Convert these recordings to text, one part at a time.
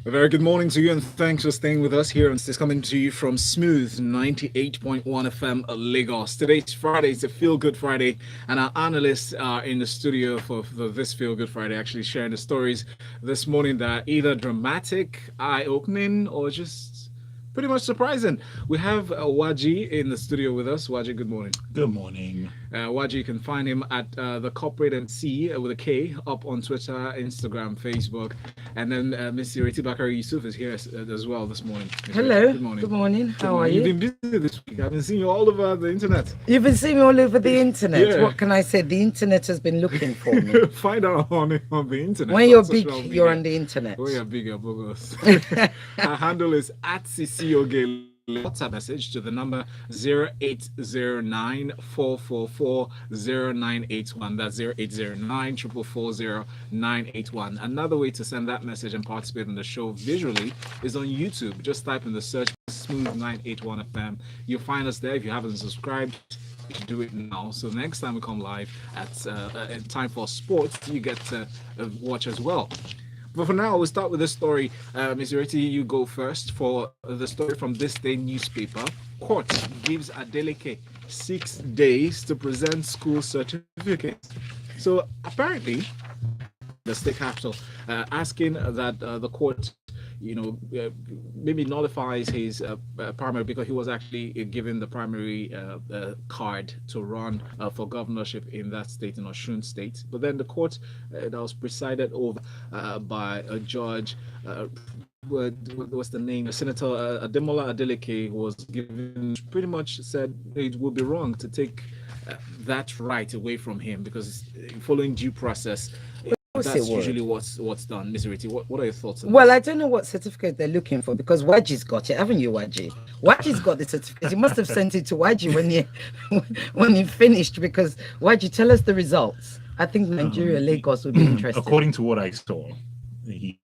A very good morning to you, and thanks for staying with us here. It's coming to you from Smooth 98.1 FM Lagos. Today's Friday, it's a Feel Good Friday, and our analysts are in the studio for this Feel Good Friday, actually sharing the stories this morning that are either dramatic, eye opening, or just pretty much surprising. We have Nwaji in the studio with us. Nwaji, good morning. Good morning. Nwaji, you can find him at the Corporate MC with a K up on Twitter, Instagram, Facebook. And then Miss Ireti Bakare-Yusuf is here as well this morning. Hello. Good morning. Good morning. How are you? You've been busy this week. I've been seeing you all over the internet. You've been seeing me all over the internet. Yeah. What can I say? The internet has been looking for me. Find out on the internet. When you're big, you're on the internet. When you're big, you're bogus. Our handle is at CCOG. WhatsApp message to the number 0809 444 0981. That's 0809 444 0981. Another way to send that message and participate in the show visually is on YouTube. Just type in the search Smooth 981 FM. You'll find us there. If you haven't subscribed, you should do it now. So next time we come live at time for sports, you get to watch as well. But for now, we'll start with this story. Ms. Ireti, you go first for the story from Thisday newspaper. Court gives Adeleke 6 days to present school certificates. So apparently, the state capital asking that the court, maybe nullifies his primary, because he was actually given the primary card to run for governorship in that state, in Osun State. But then the court that was presided over by a judge, what's the name? Senator Adeleke, was given, pretty much said it would be wrong to take that right away from him, because following due process, that's usually what's done. Ms. Ireti, what are your thoughts on Well, this? I don't know what certificate they're looking for, because Nwaji's got it, haven't you, Nwaji? Nwaji's got the certificate. You must have sent it to Nwaji when he finished, because Nwaji, tell us the results. I think Nigeria, Lagos would be interested. According to what I saw, he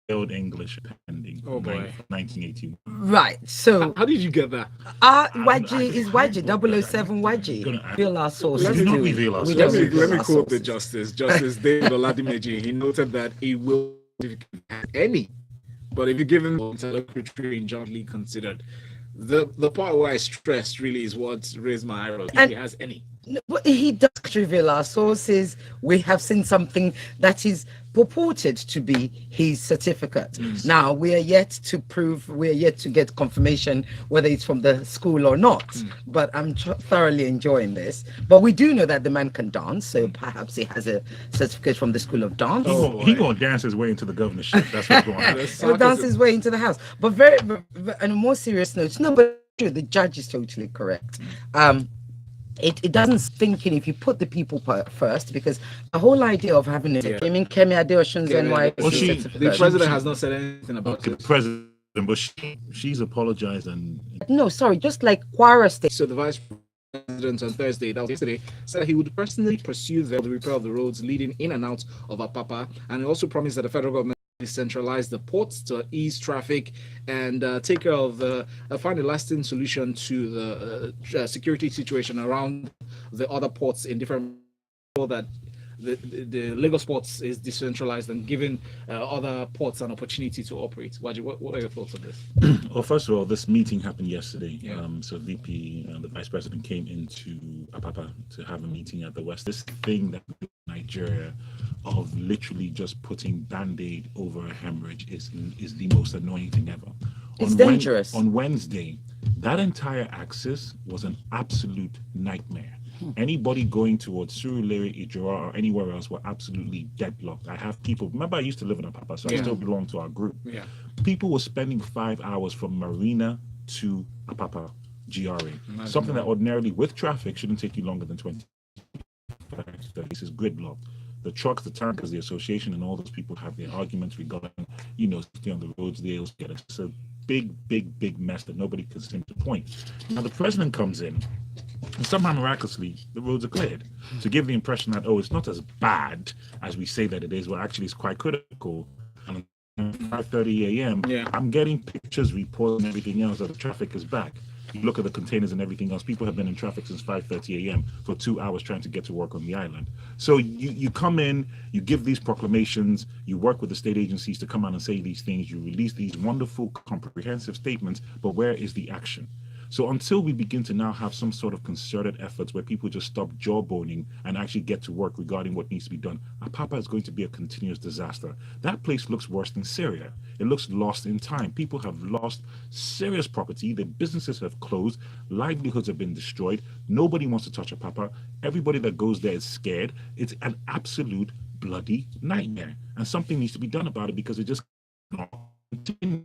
failed English pending. Oh boy. 1981. Right. So How did you get that? Nwaji is Nwaji 007 Nwaji. Reveal our sources. Let me reveal our We sources. don't Let reveal me our quote the sources. Justice David Oladimeji. He noted that he will have any, but if you give him interlocutory injunctly considered, the part where I stressed really is what raised my eyebrows. If he has any. He does reveal our sources. We have seen something that is purported to be his certificate. Now, we are yet to get confirmation whether it's from the school or not. But I'm thoroughly enjoying this. But we do know that the man can dance, so perhaps he has a certificate from the School of Dance. He gonna dance his way into the governorship. That's what's going on. He'll dance his way into the house. But very, on a more serious note, no, but the judge is totally correct. It doesn't think in if you put the people first, because the whole idea of having a I mean, Kemi Adeosun's NYSC The president has not said anything about The it. president, but she's apologized and No, sorry, just like Kwara State. So the vice president on Thursday, that was yesterday, said he would personally pursue the repair of the roads leading in and out of Apapa, and he also promised that the federal government decentralize the ports to ease traffic and take care of find a lasting solution to the security situation around the other ports in different, so that the Lagos ports is decentralized and giving other ports an opportunity to operate. Nwaji, what are your thoughts on this? Well, first of all, this meeting happened yesterday. Yeah. So VP and the vice president came into Apapa to have a meeting at the West. This thing that Nigeria of literally just putting band-aid over a hemorrhage is the most annoying thing ever. It's dangerous. On Wednesday, that entire axis was an absolute nightmare. Anybody going towards Surulere, Ijora, or anywhere else were absolutely deadlocked. I have people, remember I used to live in Apapa, so I still belong to our group. Yeah. People were spending 5 hours from Marina to Apapa, GRA. Something that ordinarily with traffic shouldn't take you longer than 20. This is gridlock. The trucks, the tankers, the association, and all those people have their arguments regarding, stay on the roads. It's a big mess that nobody can seem to point. Now the president comes in, and somehow miraculously the roads are cleared, to give the impression that it's not as bad as we say that it is. Well, actually, it's quite critical. And at 5:30 a.m., I'm getting pictures, reports, and everything else that the traffic is back. You look at the containers and everything else. People have been in traffic since 5:30 a.m. for 2 hours trying to get to work on the island. So you come in, you give these proclamations, you work with the state agencies to come out and say these things, you release these wonderful, comprehensive statements, but where is the action? So until we begin to now have some sort of concerted efforts where people just stop jawboning and actually get to work regarding what needs to be done, Apapa is going to be a continuous disaster. That place looks worse than Syria. It looks lost in time. People have lost serious property. Their businesses have closed. Livelihoods have been destroyed. Nobody wants to touch Apapa. Everybody that goes there is scared. It's an absolute bloody nightmare. And something needs to be done about it because it just cannot continue.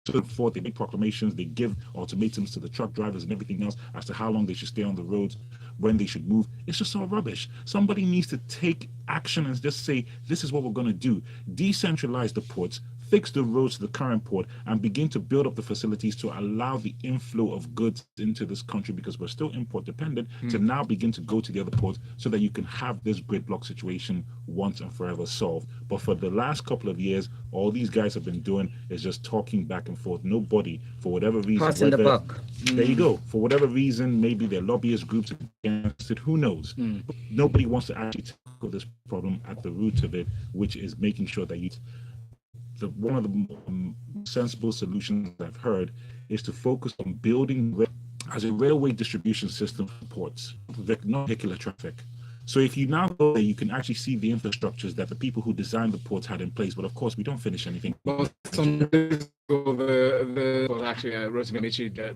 So forth, they make proclamations, they give ultimatums to the truck drivers and everything else as to how long they should stay on the roads, when they should move. It's just all rubbish. Somebody needs to take action and just say, this is what we're going to do. Decentralize the ports, fix the roads to the current port, and begin to build up the facilities to allow the inflow of goods into this country, because we're still import dependent, to now begin to go to the other ports so that you can have this gridlock situation once and forever solved. But for the last couple of years, all these guys have been doing is just talking back and forth. Nobody, for whatever reason, Passing the buck. There you go. For whatever reason, maybe their lobbyist groups against it, who knows? But nobody wants to actually tackle this problem at the root of it, which is making sure that one of the sensible solutions I've heard is to focus on building as a railway distribution system for ports, not vehicular traffic. So if you now go there, you can actually see the infrastructures that the people who designed the ports had in place. But of course, we don't finish anything. Well, some days ago, Rotimi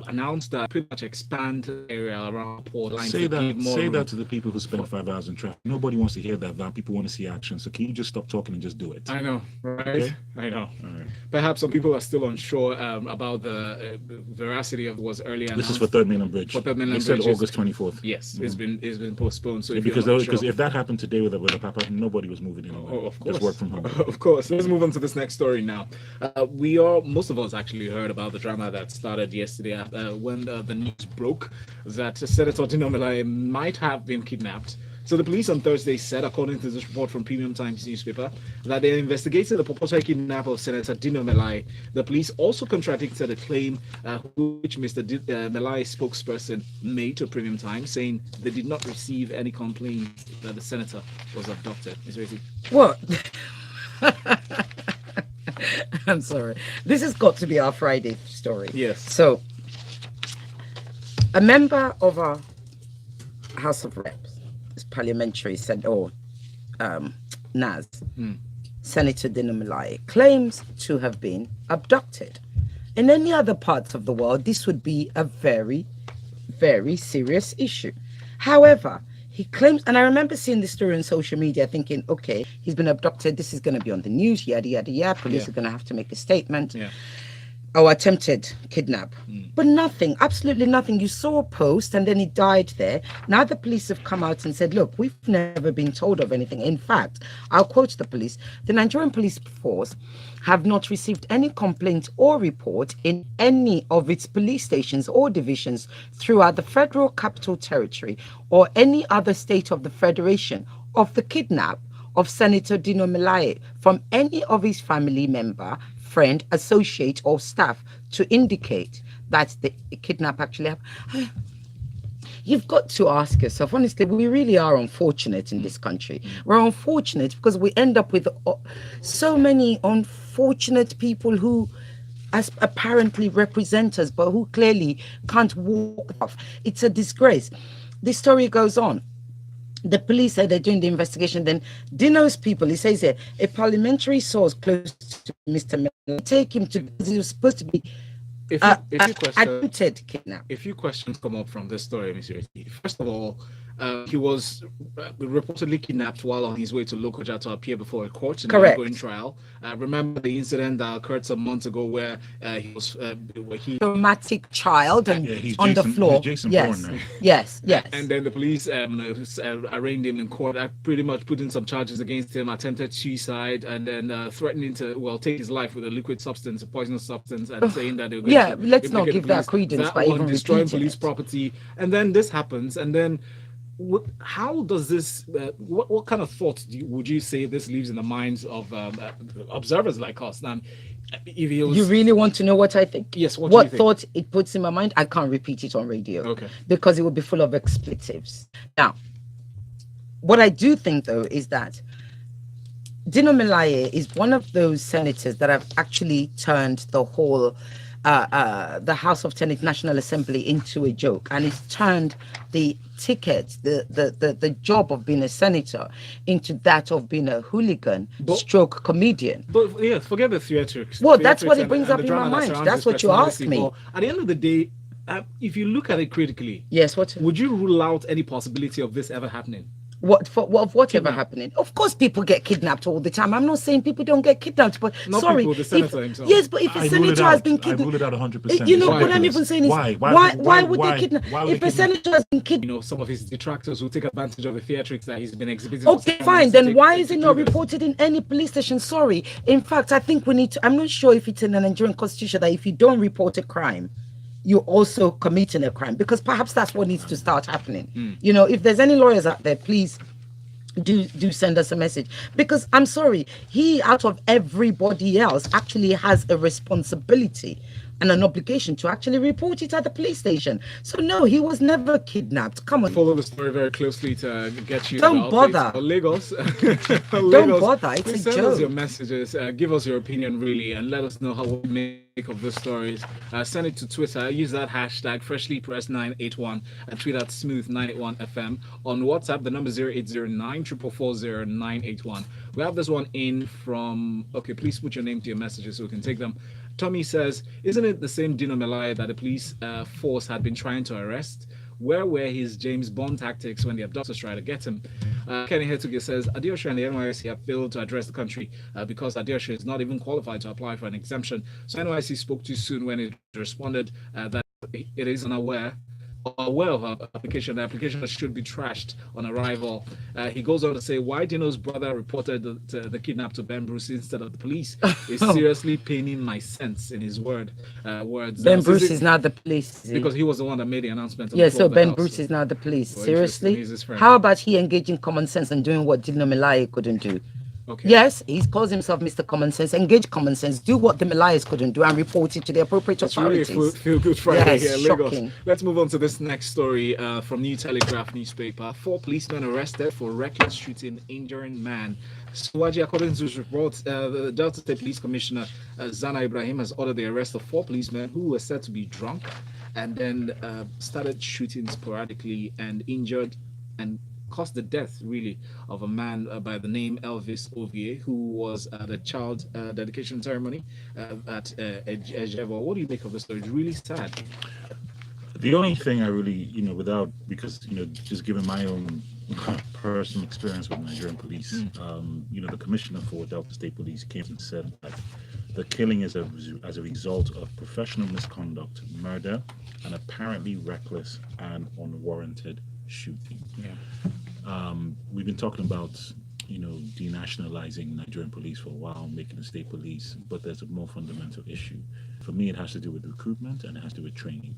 announced that pretty much expand the area around port line. Say that to the people who spend 5 hours in traffic. Nobody wants to hear that. People want to see action. So can you just stop talking and just do it? I know, right? Okay? I know. All right. Perhaps some people are still unsure about the veracity of what was earlier announced. This is for Third Mainland Bridge. For Third Mainland Bridge. They said August 24th. Yes, it's been postponed. So because if that happened today with Apapa, nobody was moving anywhere. Oh, of course. Just work from home. Of course. Let's move on to this next story now. Most of us actually heard about the drama that started yesterday when the news broke that Senator Dino Melaye might have been kidnapped. So the police on Thursday said, according to this report from Premium Times newspaper, that they investigated the purported kidnap of Senator Dino Melaye. The police also contradicted a claim which Mr. Melaye spokesperson made to Premium Times, saying they did not receive any complaint that the senator was abducted. Ms. Ireti. What? I'm sorry. This has got to be our Friday story. Yes. So, a member of our House of Reps, parliamentary NAS, Senator Dino Melaye, claims to have been abducted. In any other parts of the world, this would be a very, very serious issue. However, he claims, and I remember seeing this story on social media thinking, okay, he's been abducted, this is going to be on the news, yada, yada, yada, police are going to have to make a statement. Yeah. Or attempted kidnap. But nothing, absolutely nothing. You saw a post and then he died there. Now the police have come out and said, look, we've never been told of anything. In fact, I'll quote the police, the Nigerian police force have not received any complaint or report in any of its police stations or divisions throughout the Federal Capital Territory or any other state of the Federation of the kidnap of Senator Dino Melaye from any of his family member, friend, associate, or staff to indicate that the kidnap actually happened. You've got to ask yourself, honestly, we really are unfortunate in this country. We're unfortunate because we end up with so many unfortunate people who apparently represent us, but who clearly can't walk off. It's a disgrace. The story goes on. The police said they're doing the investigation. Then Dino's people, he says here, a parliamentary source close to Mr. Melaye take him to, he was supposed to be attempted kidnap. A few questions come up from this story, Mr. Ireti. First of all, he was reportedly kidnapped while on his way to Lokoja to appear before a court in an ongoing trial. Remember the incident that occurred some months ago where he was traumatic child and on the floor. Yes. And then the police arraigned him in court, pretty much putting some charges against him, attempted suicide, and then threatening to take his life with a liquid substance, a poisonous substance, and saying that they were going to let's not give that credence by even destroying police property. And then this happens, and then how does this what kind of thoughts would you say this leaves in the minds of observers like us? Now, If he was, You really want to know what I think? Yes, what do you think? thought it puts in my mind? I can't repeat it on radio. Okay. Because it would be full of expletives. Now, what I do think, though, is that Dino Melaye is one of those senators that have actually turned the whole the House of Senate National Assembly into a joke, and it's turned the ticket, the job of being a senator, into that of being a hooligan, stroke comedian. But yeah, forget the theatrics. Well, that's what it and- brings and up the in my drama that mind. surrounds That's his what you asked personality. me. But at the end of the day, if you look at it critically, Yes, what? would you rule out any possibility of this ever happening? Whatever Kidnap. happening? Of course, people get kidnapped all the time. I'm not saying people don't get kidnapped, but Not sorry, people, the senator himself. yes, but if I a rule it senator has out. been I kidnapped, rule it out 100%. you know It's what I'm ridiculous. even saying is Why would they kidnap? why would If they a kidnap? senator has been kidnapped, You know, some of his detractors will take advantage of the theatrics that he's been exhibiting. okay, fine. Then why is it not reported in any police station? Sorry. In fact, I think we need to. I'm not sure if it's in the Nigerian constitution that if you don't report a crime, you're also committing a crime, because perhaps that's what needs to start happening. You know, if there's any lawyers out there, please do send us a message, because I'm sorry, he out of everybody else actually has a responsibility and an obligation to actually report it at the police station. So no, he was never kidnapped. Come on. Follow the story very closely to get you. Don't the updates bother. on Lagos. Don't bother. It's Please a send us joke. your messages. Give us your opinion, really, and let us know how we make of the stories. Send it to Twitter. Use that hashtag freshlypressed981 and tweet at smooth981fm. On WhatsApp, the number 0809 444 981. We have this one in from. Okay, please put your name to your messages so we can take them. Tommy says, isn't it the same Dino Melaye that the police force had been trying to arrest? Where were his James Bond tactics when the abductors tried to get him? Kenny Hetuge says, Adeosha and the NYSC have failed to address the country because Adeosha is not even qualified to apply for an exemption. So NYSC spoke too soon when it responded that it is unaware of our application. The application should be trashed on arrival. He goes on to say, why Dino's brother reported the kidnap to Ben Bruce instead of the police is seriously paining my sense, in his words. Ben Bruce is now the police. Because he was the one that made the announcement. Yeah, so Ben Bruce is now the police. Well, Seriously? he's his friend. How about he engaging common sense and doing what Dino Melaye couldn't do? Okay. Yes, he calls himself Mr. Common Sense. Engage common sense. Do what the Malayas couldn't do and report it to the appropriate It's really authorities. a feel-good Friday Yes, here in Lagos. shocking. Let's move on to this next story from New Telegraph newspaper. 4 policemen arrested for reckless shooting, injuring man. Nwaji, according to reports, the Delta State Police Commissioner Zana Ibrahim has ordered the arrest of 4 policemen who were said to be drunk and then started shooting sporadically and injured and caused the death, really, of a man by the name Elvis Ovie, who was at a child dedication ceremony at Ejevo. What do you make of the story? It's really sad. The only thing I really, because, just given my own personal experience with Nigerian police, the commissioner for Delta State Police came and said that the killing is as a result of professional misconduct, murder, and apparently reckless and unwarranted shooting. We've been talking about denationalizing Nigerian police for a while, making a state police, but there's a more fundamental issue. For me, it has to do with recruitment and it has to do with training.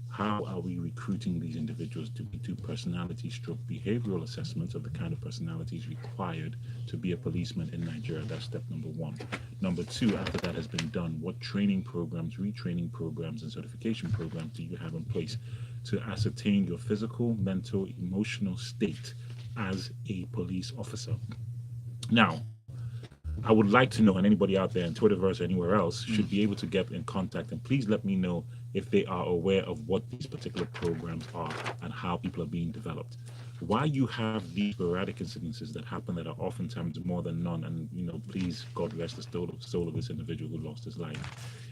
How are we recruiting these individuals to do personality stroke behavioral assessments of the kind of personalities required to be a policeman in Nigeria? That's step number 1. Number 2, after that has been done, what training programs, retraining programs, and certification programs do you have in place to ascertain your physical, mental, emotional state as a police officer? Now, I would like to know, and anybody out there in Twitterverse or anywhere else should be able to get in contact, and please let me know if they are aware of what these particular programs are and how people are being developed. Why you have these sporadic incidences that happen that are oftentimes more than none, and please, God rest the soul of this individual who lost his life,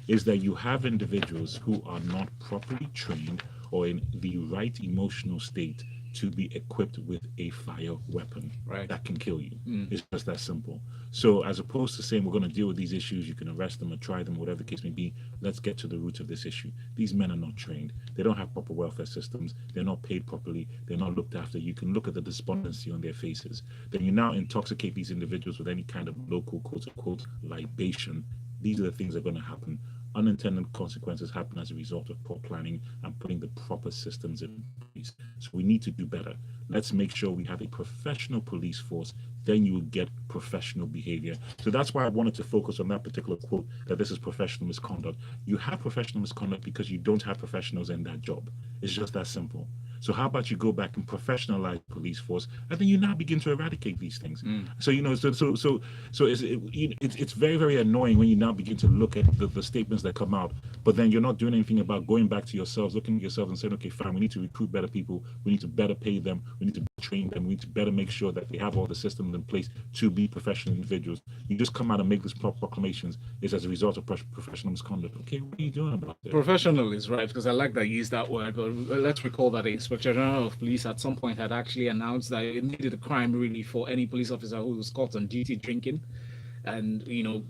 is that you have individuals who are not properly trained or in the right emotional state to be equipped with a fire weapon that can kill you. It's just that simple. So as opposed to saying we're going to deal with these issues, you can arrest them or try them, whatever the case may be, let's get to the root of this issue. These men are not trained. They don't have proper welfare systems. They're not paid properly. They're not looked after. You can look at the despondency on their faces. Then you now intoxicate these individuals with any kind of local, quote unquote, libation. These are the things that are going to happen. unintended consequences happen as a result of poor planning and putting the proper systems in place. So we need to do better. Let's make sure we have a professional police force. Then you will get professional behavior. So that's why I wanted to focus on that particular quote, that this is professional misconduct. You have professional misconduct because you don't have professionals in that job. It's just that simple. So how about you go back and professionalize police force, and then you now begin to eradicate these things. So it's very, very annoying when you now begin to look at the statements that come out, but then you're not doing anything about going back to yourselves, looking at yourselves and saying, okay, fine, we need to recruit better people, we need to better pay them, we need to train them, we need to better make sure that they have all the systems in place to be professional individuals. You just come out and make these proclamations is as a result of professional misconduct. Okay, what are you doing about it? Professional is right, because I like that you use that word, but let's recall that the Inspector General of Police at some point had actually announced that it needed a crime really for any police officer who was caught on duty drinking. And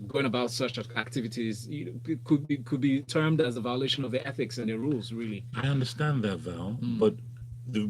going about such activities, it could be termed as a violation of the ethics and the rules. Really, I understand that, Val, but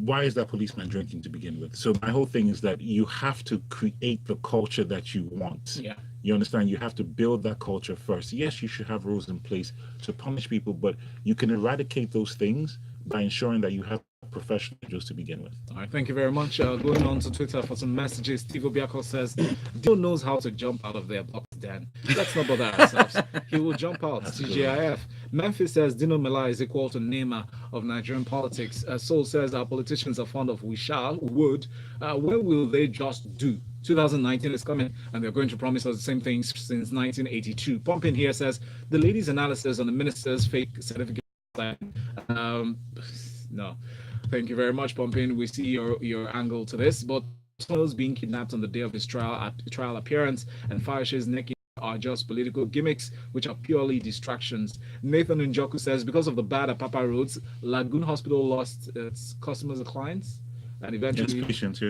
why is that policeman drinking to begin with? So my whole thing is that you have to create the culture that you want. Yeah. You understand? You have to build that culture first. Yes, you should have rules in place to punish people, but you can eradicate those things by ensuring that you have professionals to begin with. All right, thank you very much. Going on to Twitter for some messages. Steve Obiako says, Dino knows how to jump out of their box, Dan. Let's not bother ourselves. He will jump out. TJIF. Memphis says, Dino Melaye is equal to Neymar of Nigerian politics. Soul says, our politicians are fond of we shall, would. When will they just do? 2019 is coming, and they're going to promise us the same things since 1982. Pumping here says, the ladies' analysis on the minister's fake certificate. No. Thank you very much, Pumping. We see your angle to this, but Snows being kidnapped on the day of his trial appearance and Fayoshe's necking are just political gimmicks, which are purely distractions. Nathan Njoku says, because of the bad Apapa roads, Lagoon Hospital lost its customers and clients, and eventually patients,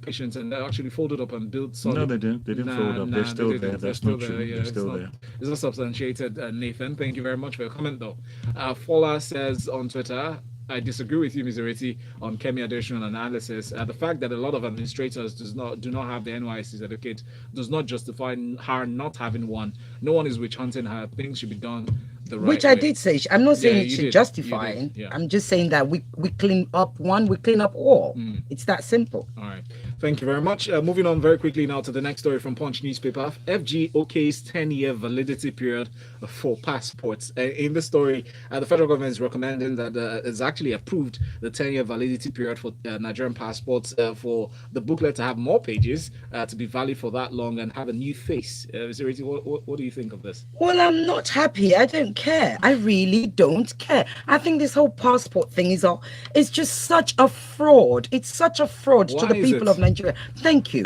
patients, and they actually folded up and built solid. No, they didn't fold up. They're still there. That's not true. Yeah, they're still there. It's not substantiated, Nathan. Thank you very much for your comment, though. Fola says on Twitter, I disagree with you, Ms. Ireti, on Kemi Additional analysis. The fact that a lot of administrators do not have the NYSC certificate does not justify her not having one. No one is witch hunting her. Things should be done the right Which way. I did say. I'm not saying it should did. justify. You did, yeah. I'm just saying that we clean up one, we clean up all. It's that simple. All right. Thank you very much. Moving on very quickly now to the next story from Punch newspaper. FG OK's 10-year validity period for passports. In this story, the federal government is recommending that it's actually approved the 10-year validity period for Nigerian passports for the booklet to have more pages, to be valid for that long and have a new face. Ireti, what do you think of this? Well, I'm not happy. I don't care. I really don't care. I think this whole passport thing is just such a fraud. It's such a fraud to the people of Nigeria. Thank you.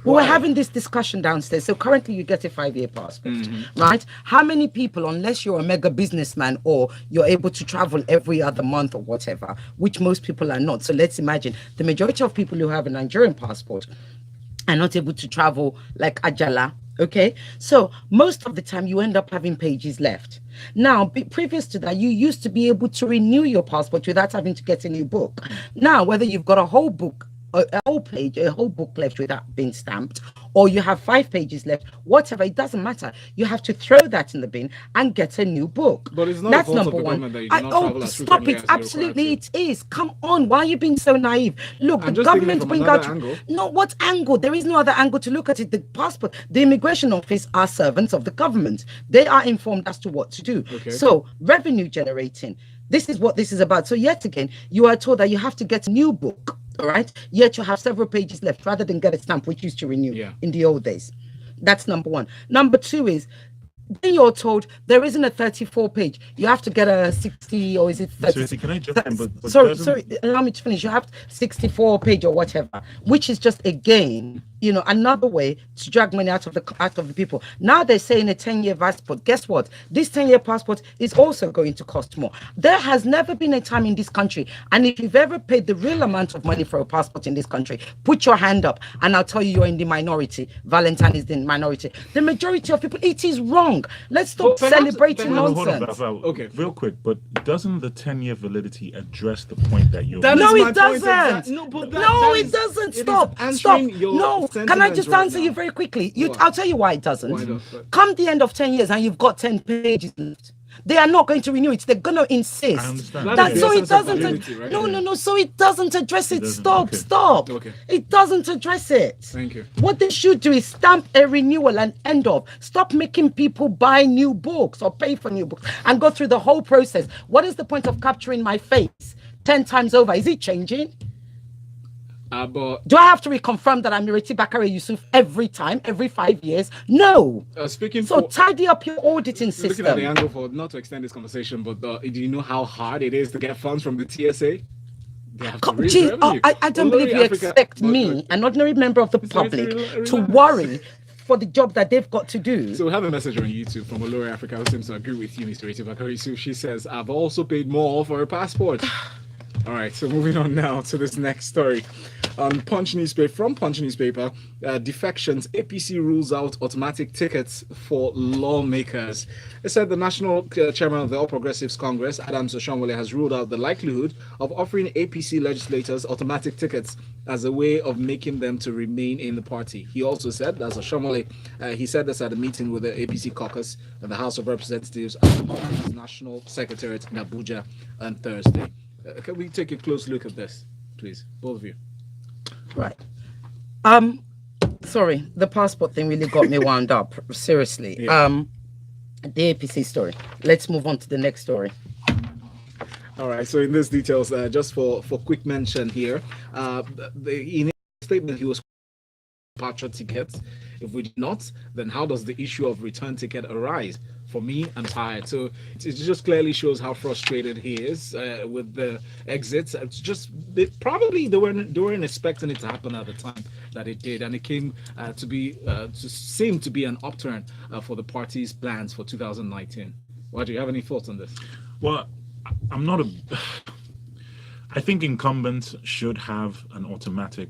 We were having this discussion downstairs. So currently you get a 5-year passport, right? How many people, unless you're a mega businessman or you're able to travel every other month or whatever, which most people are not. So let's imagine the majority of people who have a Nigerian passport are not able to travel like Ajala. Okay, so most of the time you end up having pages left. Now, previous to that, you used to be able to renew your passport without having to get a new book. Now, whether you've got a whole book, a whole page, a whole book left without being stamped, or you have 5 pages left, whatever, it doesn't matter. You have to throw that in the bin and get a new book. But it's not That's the fault number of the one. government that you do not travel as Stop frequently it! as you're Absolutely, required it is. Come on, why are you being so naive? Look, I'm the just thinking government from bring another out. angle. No, what angle? There is no other angle to look at it. The passport, the immigration office are servants of the government. They are informed as to what to do. Okay. So revenue generating. This is what this is about. So yet again, you are told that you have to get a new book. All right. Yet you have several pages left rather than get a stamp, which used to renew in the old days. That's number one. Number two is then you're told there isn't a 34 page. You have to get a 60 or is it 30? So, can I jump in? But sorry, allow me to finish. You have 64 page or whatever, which is just again, another way to drag money out of the people. Now they're saying a 10-year passport. Guess what? This 10-year passport is also going to cost more. There has never been a time in this country, and if you've ever paid the real amount of money for a passport in this country, put your hand up, and I'll tell you you're in the minority. Valentine is the minority. The majority of people, it is wrong. Let's stop celebrating nonsense. Okay, real quick, but doesn't the 10-year validity address the point that you're? No, it doesn't. No, it doesn't. Stop. No. Can I just answer you very quickly? I'll tell you why it doesn't. Come the end of 10 years and you've got 10 pages left. they are not going to renew it. They're going to insist. I understand. That, so it doesn't. Validity, right? No. So it doesn't address it. doesn't, Stop. okay. Stop. Okay. It doesn't address it. Thank you. What they should do is stamp a renewal and end of. Stop making people buy new books or pay for new books and go through the whole process. What is the point of capturing my face 10 times over? Is it changing? But Do I have to reconfirm that I'm Ireti Bakare-Yusuf every time, every 5 years? No. speaking So for tidy up your auditing looking at the system. angle for not to extend this conversation, but do you know how hard it is to get funds from the TSA? They have to raise Gee, revenue. I don't Olori believe you Africa- expect but- me, an ordinary member of the public, to worry for the job that they've got to do. So we have a message on YouTube from Olori Africa who seems to agree with you, Mr. Ireti Bakare-Yusuf. She says, I've also paid more for a passport. All right, so moving on now to this next story. On Punch newspaper, from Punch newspaper, Defections, APC rules out automatic tickets for lawmakers. It said the national chairman of the All Progressives Congress, Adams Oshiomhole, has ruled out the likelihood of offering APC legislators automatic tickets as a way of making them to remain in the party. He also said, that's Oshiomhole, he said this at a meeting with the APC caucus at the House of Representatives at the party's national secretariat in Abuja on Thursday. Can we take a close look at this, please, both of you? Right. Sorry, the passport thing really got me wound up. Seriously. Yeah. The APC story. Let's move on to the next story. All right. So in these details, just for quick mention here, in a statement he was departure tickets. If we did not, then how does the issue of return ticket arise? For me, I'm tired. So it just clearly shows how frustrated he is with the exits. It's just they weren't expecting it to happen at the time that it did, and it came to seem to be an upturn for the party's plans for 2019. Why do you have any thoughts on this? Well, I'm not a. I think incumbents should have an automatic,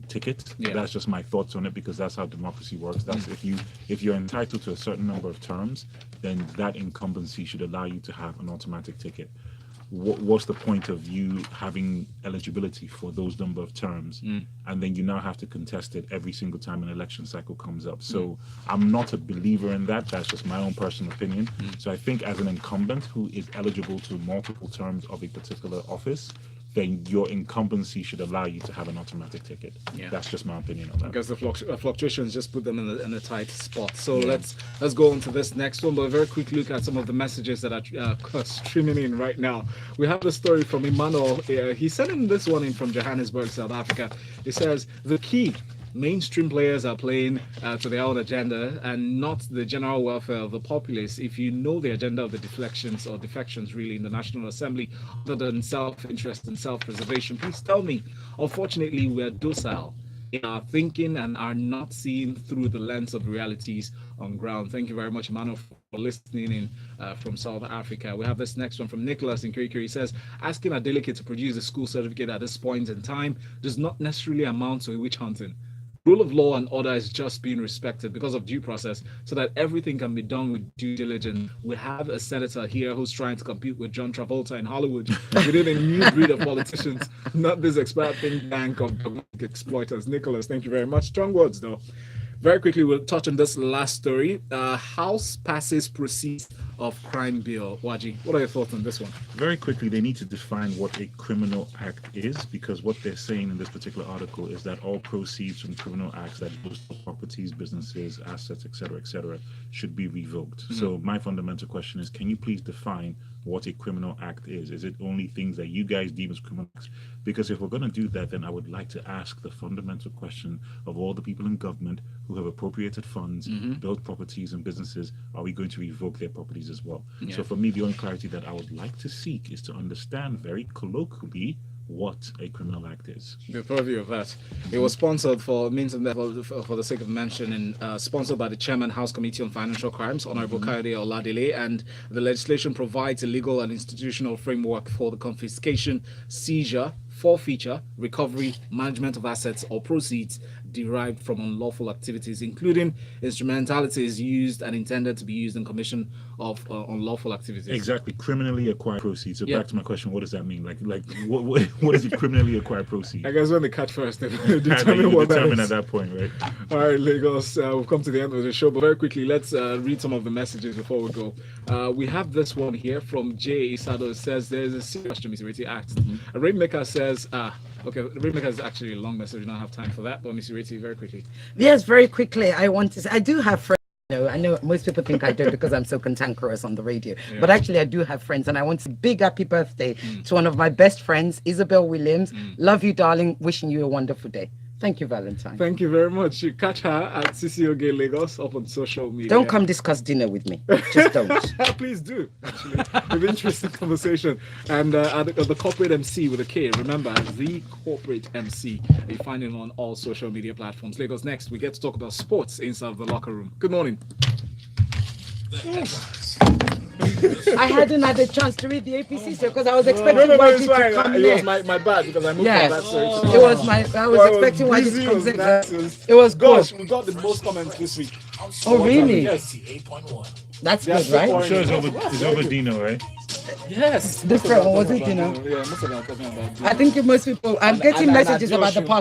ticket. Yeah. That's just my thoughts on it, because that's how democracy works. That's if you're entitled to a certain number of terms, then that incumbency should allow you to have an automatic ticket. What's the point of you having eligibility for those number of terms, and then you now have to contest it every single time an election cycle comes up? So I'm not a believer in that. That's just my own personal opinion. So I think as an incumbent who is eligible to multiple terms of a particular office, then your incumbency should allow you to have an automatic ticket. Yeah. That's just my opinion on that. Because the fluctuations just put them in a tight spot. So let's go on to this next one, but a very quick look at some of the messages that are streaming in right now. We have the story from Emmanuel. He's sending this one in from Johannesburg, South Africa. It says, the key mainstream players are playing to their own agenda and not the general welfare of the populace. If you know the agenda of the deflections or defections really in the National Assembly, other than self-interest and self-preservation, please tell me. Unfortunately, we are docile in our thinking and are not seeing through the lens of realities on ground. Thank you very much, Emmanuel, for listening in from South Africa. We have this next one from Nicholas in Quirky. He says, asking Adeleke to produce a school certificate at this point in time does not necessarily amount to a witch hunting. Rule of law and order is just being respected because of due process, so that everything can be done with due diligence. We have a senator here who's trying to compete with John Travolta in Hollywood. We need a new breed of politicians, not this expired think tank of exploiters. Nicholas, thank you very much. Strong words, though. Very quickly, we'll touch on this last story. House passes proceeds of crime bill. Nwaji, what are your thoughts on this one? Very quickly, they need to define what a criminal act is, because what they're saying in this particular article is that all proceeds from criminal acts that goes to properties, businesses, assets, etc., should be revoked. So my fundamental question is, can you please define what a criminal act is? Is it only things that you guys deem as criminal acts? Because if we're going to do that, then I would like to ask the fundamental question of all the people in government who have appropriated funds, built properties and businesses, are we going to revoke their properties as well? Yeah. So for me, the only clarity that I would like to seek is to understand very colloquially what a criminal act is. The purview of that. It was sponsored for the sake of mention, and sponsored by the Chairman, House Committee on Financial Crimes, Honorable Kayode Oladele, and the legislation provides a legal and institutional framework for the confiscation, seizure, forfeiture, recovery, management of assets or proceeds derived from unlawful activities, including instrumentalities used and intended to be used in commission of unlawful activities. Exactly, criminally acquired proceeds. So Yeah. back to my question, what does that mean? Like what is it criminally acquired proceeds? I guess when they catch first, they You determine what that determine is. at that point, right? All right, Lagos, we've come to the end of the show, but very quickly, let's read some of the messages before we go. We have this one here from Jay Isado. It says there's a serious question Mr. Ireti asked. A Rainmaker says, okay, the Rainmaker is actually a long message. We don't have time for that, but Mr. Ireti, very quickly. Yes, very quickly. I want to say, I do have friends. I know most people think I don't because I'm so cantankerous on the radio, but actually I do have friends, and I want to big happy birthday to one of my best friends, Isabel Williams. Love you, darling. Wishing you a wonderful day. Thank you, Valentine. Thank you very much. You catch her at CCOG Lagos up on social media. Don't come discuss dinner with me. Just don't. Please do, actually. An interesting conversation. And the corporate MC with a K, remember, the corporate MC. You find it on all social media platforms. Lagos next, we get to talk about sports inside the locker room. Good morning. I hadn't had a chance to read the APC so because I was expecting No, Nwaji it's to fine. come It was next. my bad because I moved Yes, from that search. it was my. I was expecting Nwaji busy, to come it was next. nuts. It was Gosh, good. we got the most comments this week. Oh, really? Yes. That's Yes, good, right? the I'm sure it's over Dino, right? Yes. Different, was it, you know? Yeah, most of them are talking about I think most people. I'm getting and messages about the Joshua. past.